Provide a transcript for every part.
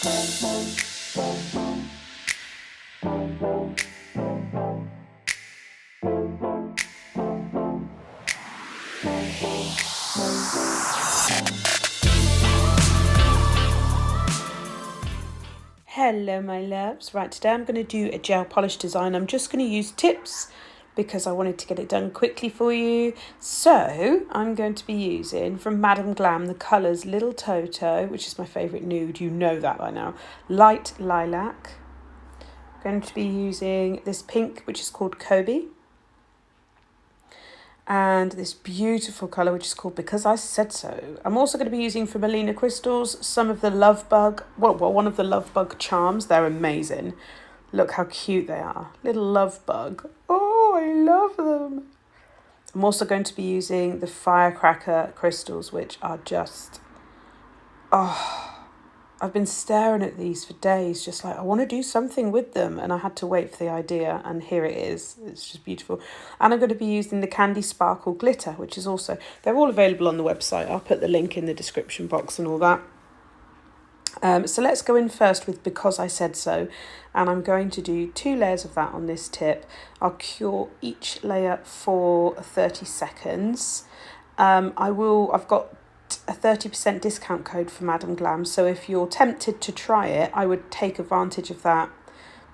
Hello my loves. Right, today I'm going to do a gel polish design. I'm just going to use tips because I wanted to get it done quickly for you. So I'm going to be using from Madam Glam the colours Lil Toto, which is my favourite nude, you know that by now, light lilac. I'm going to be using this pink, which is called Kobi, and this beautiful colour which is called Because I Said So. I'm also going to be using from Alina Crystals some of the Love Bug, one of the Love Bug charms. They're amazing. Look how cute they are. Little Love Bug. Oh, I love them. I'm also going to be using the Firecracker crystals, which are just, I've been staring at these for days, just like, I want to do something with them. And I had to wait for the idea, and here it is. It's just beautiful. And I'm going to be using the Candy Sparkle Glitter, which is also, they're all available on the website. I'll put the link in the description box and all that. So let's go in first with Because I Said So. And I'm going to do 2 layers of that on this tip. I'll cure each layer for 30 seconds. I've got a 30% discount code for Madam Glam, so if you're tempted to try it, I would take advantage of that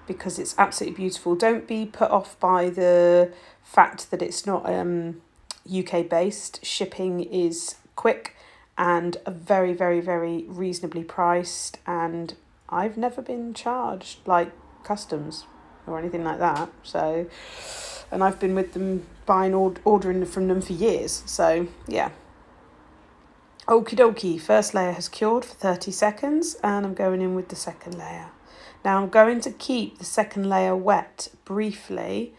because it's absolutely beautiful. Don't be put off by the fact that it's not UK based. Shipping is quick and very, very, very reasonably priced, and I've never been charged like customs or anything like that. So, and I've been with them ordering from them for years, so yeah. Okie dokie, first layer has cured for 30 seconds and I'm going in with the second layer. Now I'm going to keep the second layer wet briefly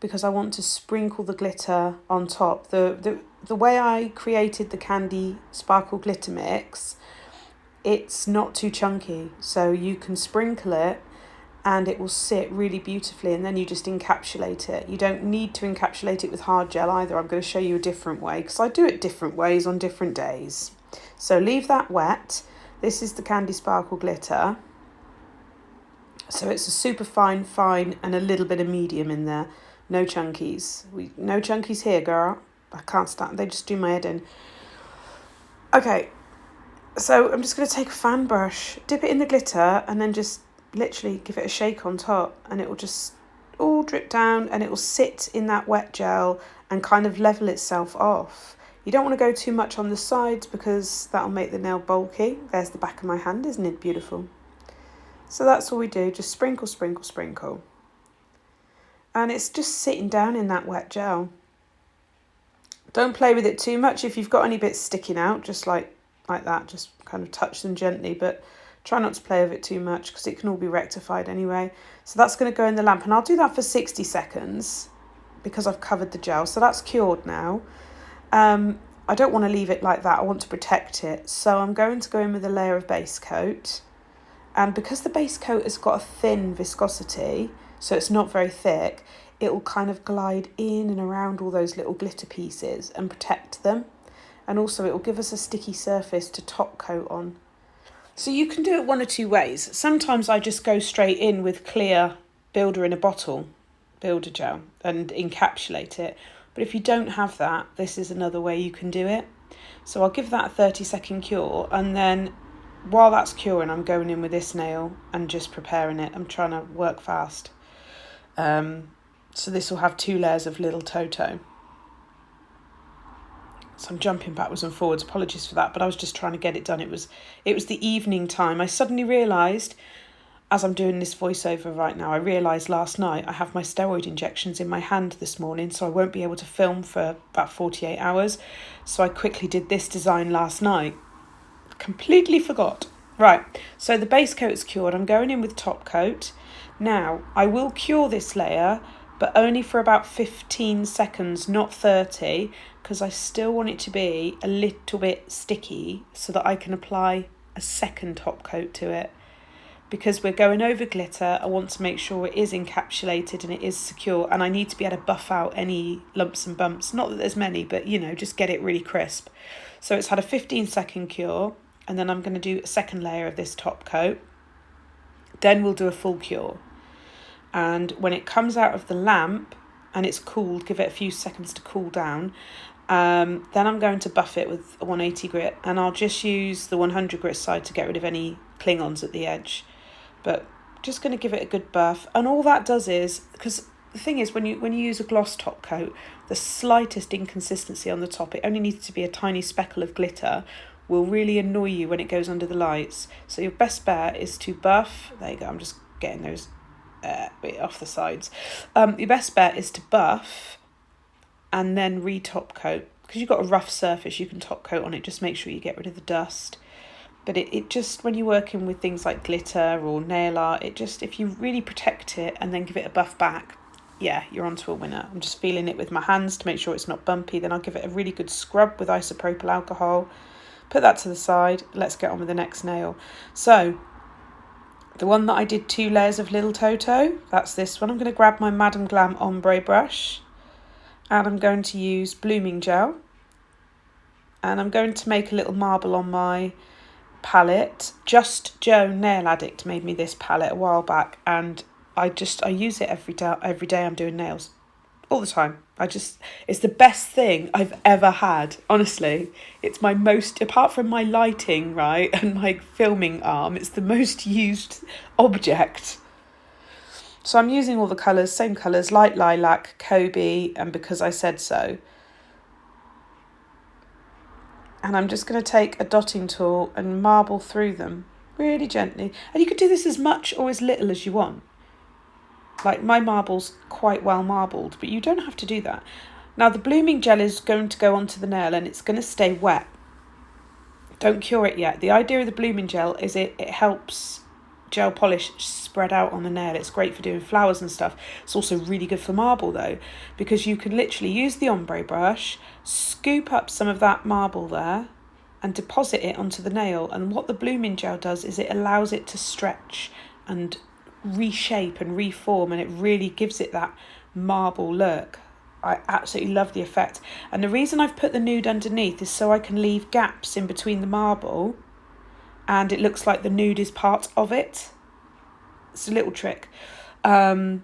because I want to sprinkle the glitter on top. The way I created the Candy Sparkle Glitter Mix, it's not too chunky, so you can sprinkle it and it will sit really beautifully, and then you just encapsulate it. You don't need to encapsulate it with hard gel either. I'm going to show you a different way because I do it different ways on different days. So leave that wet. This is the Candy Sparkle Glitter. So it's a super fine, and a little bit of medium in there. No chunkies. No chunkies here, girl. I can't stand. They just do my head in. Okay, so I'm just going to take a fan brush, dip it in the glitter, and then just literally give it a shake on top, and it will just all drip down and it will sit in that wet gel and kind of level itself off. You don't want to go too much on the sides because that'll make the nail bulky. There's the back of my hand, isn't it beautiful? So that's all we do, just sprinkle, sprinkle, sprinkle. And it's just sitting down in that wet gel. Don't play with it too much. If you've got any bits sticking out, just like that, just kind of touch them gently, but try not to play with it too much because it can all be rectified anyway. So that's going to go in the lamp, and I'll do that for 60 seconds because I've covered the gel. So that's cured now. I don't want to leave it like that. I want to protect it. So I'm going to go in with a layer of base coat. And because the base coat has got a thin viscosity, so it's not very thick, it will kind of glide in and around all those little glitter pieces and protect them. And also it will give us a sticky surface to top coat on. So you can do it one or two ways. Sometimes I just go straight in with clear builder in a bottle, builder gel, and encapsulate it. But if you don't have that, this is another way you can do it. So I'll give that a 30-second cure, and then while that's curing, I'm going in with this nail and just preparing it. I'm trying to work fast. So this will have 2 layers of Lil Toto. So I'm jumping backwards and forwards. Apologies for that, but I was just trying to get it done. It was the evening time. I suddenly realised, as I'm doing this voiceover right now, I realised last night I have my steroid injections in my hand this morning, so I won't be able to film for about 48 hours. So I quickly did this design last night. Completely forgot. Right, so the base coat is cured. I'm going in with top coat. Now, I will cure this layer, but only for about 15 seconds, not 30, because I still want it to be a little bit sticky so that I can apply a second top coat to it. Because we're going over glitter, I want to make sure it is encapsulated and it is secure, and I need to be able to buff out any lumps and bumps. Not that there's many, but just get it really crisp. So it's had a 15-second cure, and then I'm going to do a second layer of this top coat. Then we'll do a full cure. And when it comes out of the lamp and it's cooled, give it a few seconds to cool down. Then I'm going to buff it with a 180 grit, and I'll just use the 100 grit side to get rid of any Kling-ons at the edge. But just going to give it a good buff. And all that does is, because the thing is, when you use a gloss top coat, the slightest inconsistency on the top, it only needs to be a tiny speckle of glitter, will really annoy you when it goes under the lights. So your best bet is to buff. There you go, I'm just getting those bit off the sides. Your best bet is to buff and then re-top coat. Because you've got a rough surface, you can top coat on it. Just make sure you get rid of the dust. But it just, when you're working with things like glitter or nail art, it just, if you really protect it and then give it a buff back, yeah, you're onto a winner. I'm just feeling it with my hands to make sure it's not bumpy. Then I'll give it a really good scrub with isopropyl alcohol. Put that to the side. Let's get on with the next nail. So, the one that I did 2 layers of Lil Toto, that's this one. I'm going to grab my Madam Glam Ombré brush. And I'm going to use blooming gel. And I'm going to make a little marble on my palette. Just Joe Nail Addict made me this palette a while back, and I use it every day I'm doing nails, all the time. It's the best thing I've ever had, honestly. It's my most, apart from my lighting, right, and my filming arm, it's the most used object. So I'm using all the colours, same colours, light lilac, Kobi, and Because I Said So. And I'm just going to take a dotting tool and marble through them really gently. And you could do this as much or as little as you want. Like, my marble's quite well marbled, but you don't have to do that. Now, the blooming gel is going to go onto the nail and it's going to stay wet. Don't cure it yet. The idea of the blooming gel is it helps gel polish spread out on the nail. It's great for doing flowers and stuff. It's also really good for marble though, because you can literally use the ombre brush, scoop up some of that marble there and deposit it onto the nail. And what the blooming gel does is it allows it to stretch and reshape and reform, and it really gives it that marble look. I absolutely love the effect. And the reason I've put the nude underneath is so I can leave gaps in between the marble and it looks like the nude is part of it. It's a little trick. And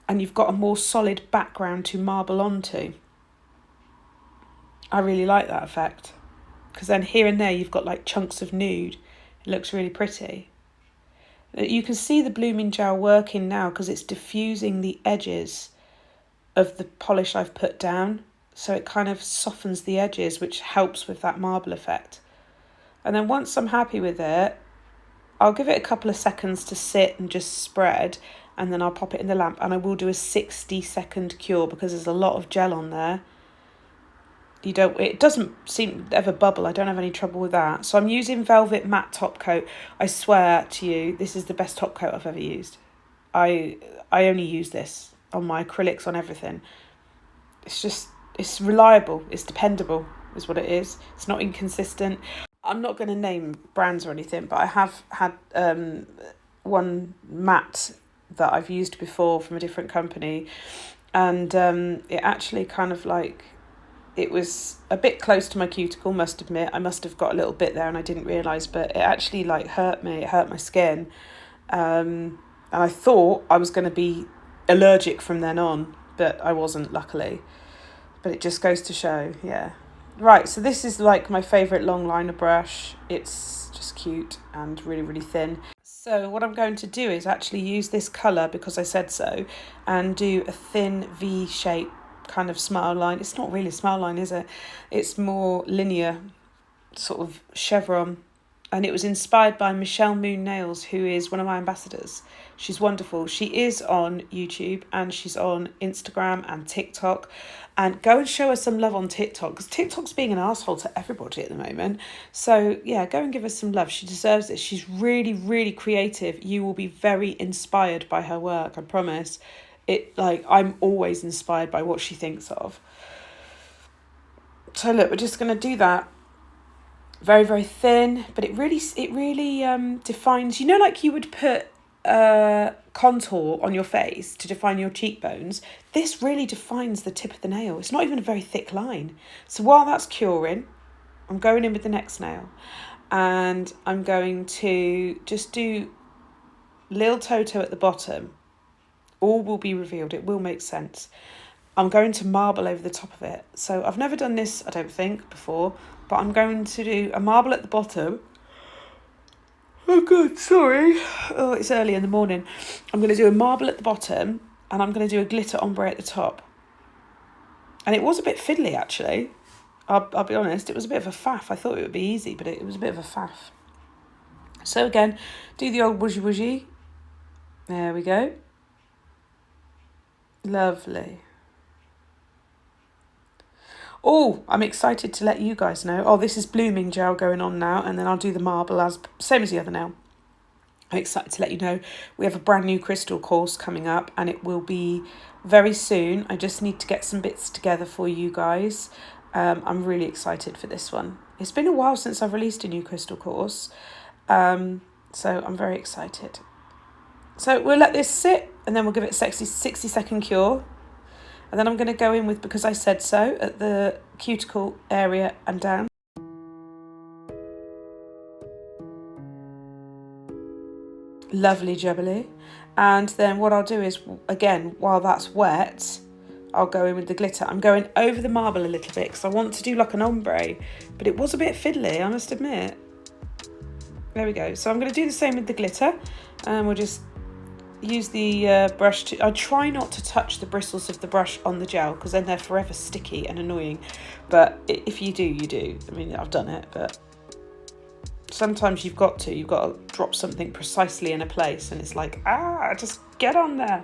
you've got a more solid background to marble onto. I really like that effect. Because then here and there you've got like chunks of nude. It looks really pretty. You can see the blooming gel working now because it's diffusing the edges of the polish I've put down. So it kind of softens the edges, which helps with that marble effect. And then once I'm happy with it, I'll give it a couple of seconds to sit and just spread, and then I'll pop it in the lamp, and I will do a 60-second cure because there's a lot of gel on there. It doesn't seem to ever bubble. I don't have any trouble with that. So I'm using Velvet Matte Top Coat. I swear to you, this is the best top coat I've ever used. I only use this on my acrylics, on everything. It's reliable, it's dependable, is what it is. It's not inconsistent. I'm not going to name brands or anything, but I have had one matte that I've used before from a different company, and it actually kind of like, it was a bit close to my cuticle, must admit. I must have got a little bit there and I didn't realise, but it actually like hurt me. It hurt my skin. And I thought I was going to be allergic from then on, but I wasn't, luckily. But it just goes to show, yeah. Right, so this is like my favourite long liner brush. It's just cute and really, really thin. So what I'm going to do is actually use this colour, Because I Said So, and do a thin V shape kind of smile line. It's not really a smile line, is it? It's more linear, sort of chevron. And it was inspired by Michelle Moon Nails, who is one of my ambassadors. She's wonderful. She is on YouTube and she's on Instagram and TikTok. And go and show her some love on TikTok, because TikTok's being an asshole to everybody at the moment. So yeah, go and give her some love. She deserves it. She's really, really creative. You will be very inspired by her work, I promise. I'm always inspired by what she thinks of. So look, we're just going to do that. Very, very thin, but it really defines, like you would put contour on your face to define your cheekbones. This really defines the tip of the nail. It's not even a very thick line. So while that's curing, I'm going in with the next nail, and I'm going to just do Lil Toto at the bottom. All will be revealed. It will make sense. I'm going to marble over the top of it. So I've never done this, I don't think, before. But I'm going to do a marble at the bottom. Oh, God, sorry. Oh, it's early in the morning. I'm going to do a marble at the bottom. And I'm going to do a glitter ombre at the top. And it was a bit fiddly, actually. I'll be honest. It was a bit of a faff. I thought it would be easy, but it was a bit of a faff. So again, do the old wooshy wooshy. There we go. Lovely. Oh, I'm excited to let you guys know. Oh, this is blooming gel going on now, and then I'll do the marble as same as the other nail. I'm excited to let you know we have a brand new crystal course coming up, and it will be very soon. I just need to get some bits together for you guys. I'm really excited for this one. It's been a while since I've released a new crystal course, so I'm very excited. So we'll let this sit, and then we'll give it a 60-second cure. And then I'm going to go in with Because I Said So at the cuticle area and down. Lovely jubbly. And then what I'll do is, again, while that's wet, I'll go in with the glitter. I'm going over the marble a little bit because I want to do like an ombre. But it was a bit fiddly, I must admit. There we go. So I'm going to do the same with the glitter. And we'll just use the brush to... I try not to touch the bristles of the brush on the gel because then they're forever sticky and annoying. But if you do, you do. I mean, I've done it, but sometimes you've got to drop something precisely in a place and it's like, just get on there.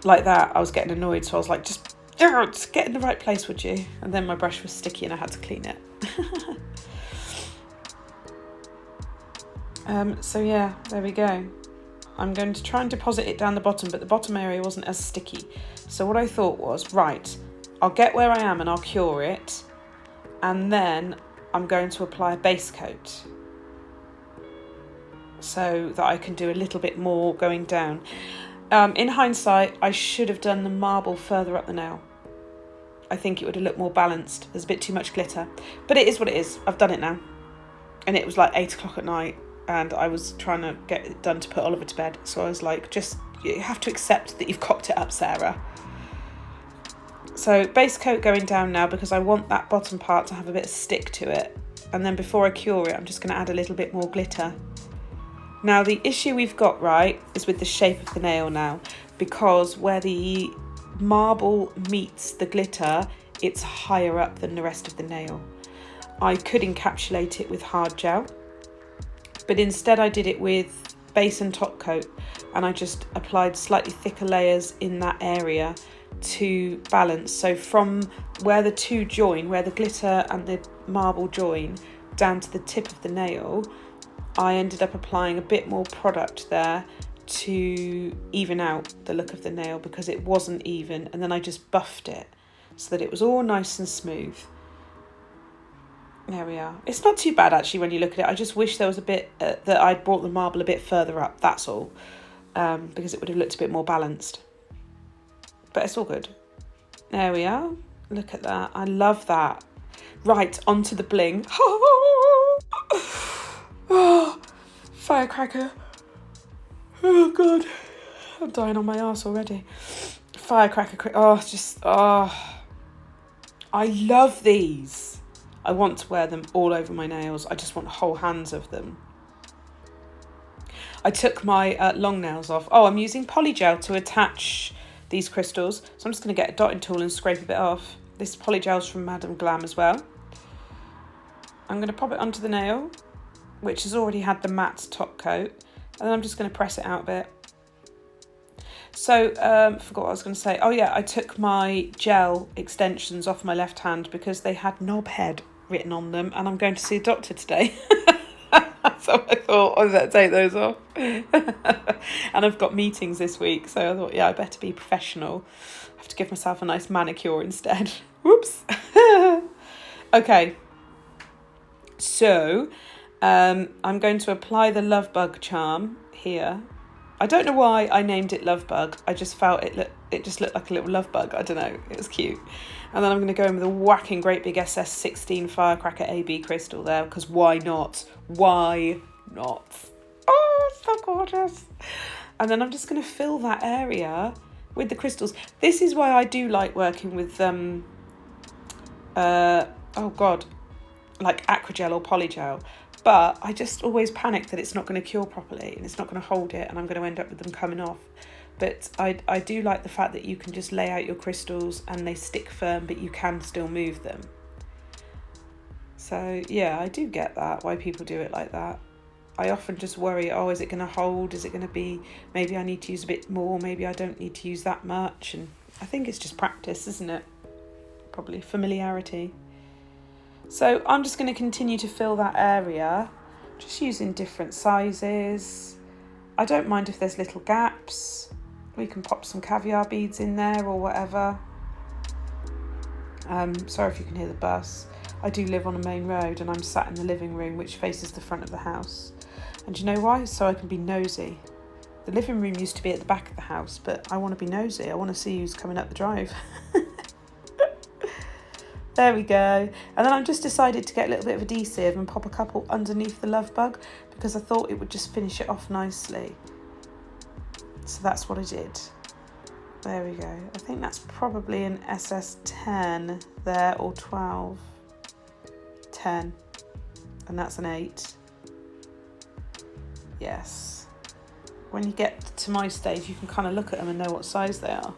Like that, I was getting annoyed, so I was like, just get in the right place, would you? And then my brush was sticky and I had to clean it. So yeah, there we go. I'm going to try and deposit it down the bottom, but the bottom area wasn't as sticky. So what I thought was, right, I'll get where I am and I'll cure it. And then I'm going to apply a base coat so that I can do a little bit more going down. In hindsight, I should have done the marble further up the nail. I think it would have looked more balanced. There's a bit too much glitter. But it is what it is. I've done it now. And it was like 8 o'clock at night. And I was trying to get it done to put Oliver to bed. So I was like, you have to accept that you've cocked it up, Sarah. So base coat going down now because I want that bottom part to have a bit of stick to it. And then before I cure it, I'm just going to add a little bit more glitter. Now the issue we've got, right, is with the shape of the nail now. Because where the marble meets the glitter, it's higher up than the rest of the nail. I could encapsulate it with hard gel. But instead I did it with base and top coat. And I just applied slightly thicker layers in that area to balance. So from where the two join, where the glitter and the marble join, down to the tip of the nail, I ended up applying a bit more product there to even out the look of the nail because it wasn't even, and then I just buffed it so that it was all nice and smooth. There we are. It's not too bad actually when you look at it. I just wish there was a bit that I'd brought the marble a bit further up, that's all, because it would have looked a bit more balanced. But it's all good. There we are. Look at that. I love that. Right, onto the bling. Oh, firecracker. Oh, God. I'm dying on my arse already. Firecracker. I love these. I want to wear them all over my nails. I just want whole hands of them. I took my long nails off. Oh, I'm using polygel to attach these crystals. So I'm just going to get a dotting tool and scrape a bit off. This polygel's from Madam Glam as well. I'm going to pop it onto the nail, which has already had the matte top coat. And then I'm just going to press it out a bit. So, forgot what I was going to say. Oh yeah, I took my gel extensions off my left hand because they had knob head written on them, and I'm going to see a doctor today. So I thought, I better take those off. And I've got meetings this week, so I thought, yeah, I better be professional. I have to give myself a nice manicure instead. Whoops. Okay. So, I'm going to apply the Love Bug charm here. I don't know why I named it Love Bug. I just felt it just looked like a little love bug. I don't know. It was cute. And then I'm going to go in with a whacking great big SS16 Firecracker AB crystal there, because why not? Why knots. Oh, it's so gorgeous. And then I'm just going to fill that area with the crystals. This is why I do like working with, like Aquagel or Polygel. But I just always panic that it's not going to cure properly and it's not going to hold it and I'm going to end up with them coming off. But I do like the fact that you can just lay out your crystals and they stick firm, but you can still move them. So yeah, I do get that, why people do it like that. I often just worry, oh, is it going to hold? Is it going to be, maybe I need to use a bit more, maybe I don't need to use that much. And I think it's just practice, isn't it? Probably familiarity. So I'm just going to continue to fill that area, just using different sizes. I don't mind if there's little gaps. We can pop some caviar beads in there or whatever. Sorry if you can hear the bus. I do live on a main road and I'm sat in the living room which faces the front of the house. And do you know why? So I can be nosy. The living room used to be at the back of the house, but I want to be nosy. I want to see who's coming up the drive. There we go. And then I've just decided to get a little bit of adhesive and pop a couple underneath the love bug because I thought it would just finish it off nicely. So that's what I did. There we go. I think that's probably an SS10 there, or 12. 10. And that's an 8. Yes. When you get to my stage, you can kind of look at them and know what size they are.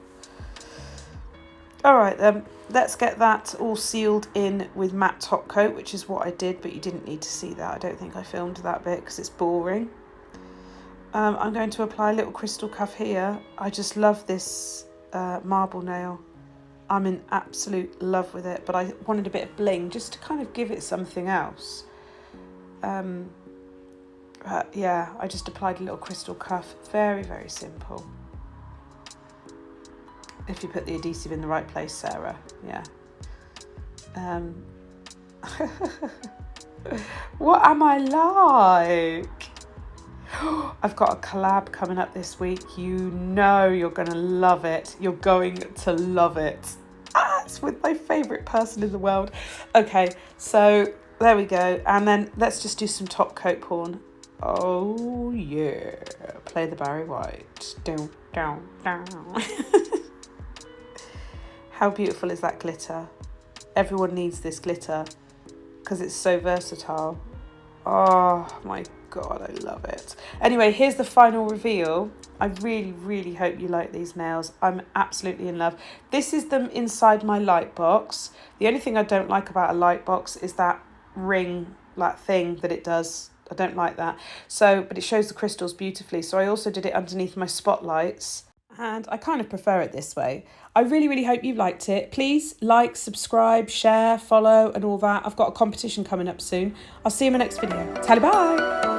All right then, let's get that all sealed in with matte top coat, which is what I did, but you didn't need to see that. I don't think I filmed that bit because it's boring. I'm going to apply a little crystal cuff here. I just love this marble nail. I'm in absolute love with it, but I wanted a bit of bling just to kind of give it something else. Yeah, I just applied a little crystal cuff. Very, very simple. If you put the adhesive in the right place, Sarah. Yeah. What am I like? I've got a collab coming up this week. You know you're going to love it. You're going to love it. It's with my favourite person in the world. Okay, so there we go. And then let's just do some top coat porn. Oh, yeah. Play the Barry White. Down, down, down. How beautiful is that glitter? Everyone needs this glitter because it's so versatile. Oh my God, I love it. Anyway, here's the final reveal. I really, really hope you like these nails. I'm absolutely in love. This is them inside my light box. The only thing I don't like about a light box is that ring, that thing that it does. I don't like that. So, but it shows the crystals beautifully. So I also did it underneath my spotlights. And I kind of prefer it this way. I really, really hope you liked it. Please like, subscribe, share, follow and all that. I've got a competition coming up soon. I'll see you in my next video. Tally bye.